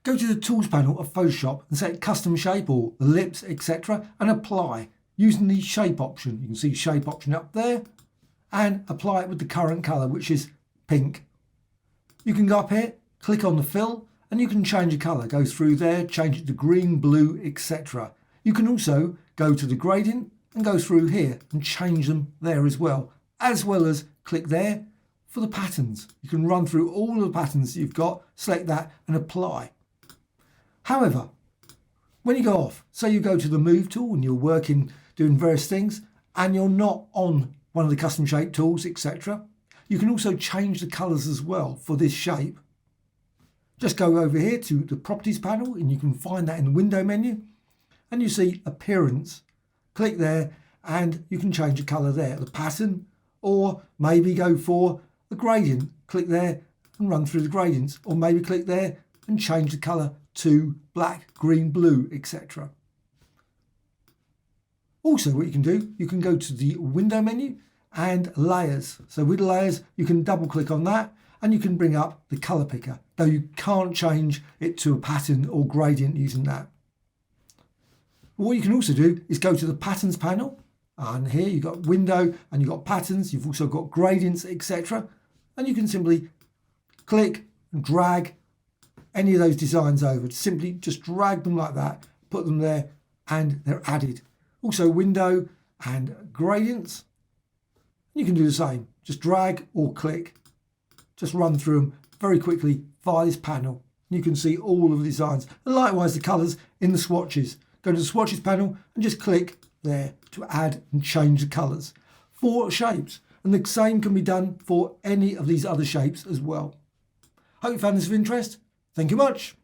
Go to the Tools panel of Photoshop and select Custom Shape or Ellipse, etc. and apply using the Shape option. You can see Shape option up there and apply it with the current colour, which is pink. You can go up here, click on the fill, and you can change the colour. Go through there, change it to green, blue, etc. You can also go to the gradient and go through here and change them there as well as click there for the patterns. You can run through all the patterns that you've got, select that and apply. However, when you go off, say you go to the Move tool and you're working, doing various things, and you're not on one of the custom shape tools, etc., you can also change the colours as well for this shape. Just go over here to the Properties panel and you can find that in the Window menu, and you see Appearance. Click there and you can change the colour there, the pattern, or maybe go for the gradient. Click there and run through the gradients, or maybe click there and change the colour to black, green, blue, etc. Also, what you can do, you can go to the Window menu and Layers. So with Layers, you can double click on that and you can bring up the colour picker, though you can't change it to a pattern or gradient using that. What you can also do is go to the Patterns panel, and here you've got Window and you've got Patterns, you've also got Gradients, etc. And you can simply click and drag any of those designs over. Simply just drag them like that, put them there, and they're added. Also Window and Gradients. You can do the same. Just drag or click. Just run through them very quickly via this panel. You can see all of the designs. And likewise the colours in the swatches. Go to the Swatches panel and just click there to add and change the colours for shapes. And the same can be done for any of these other shapes as well. Hope you found this of interest. Thank you much.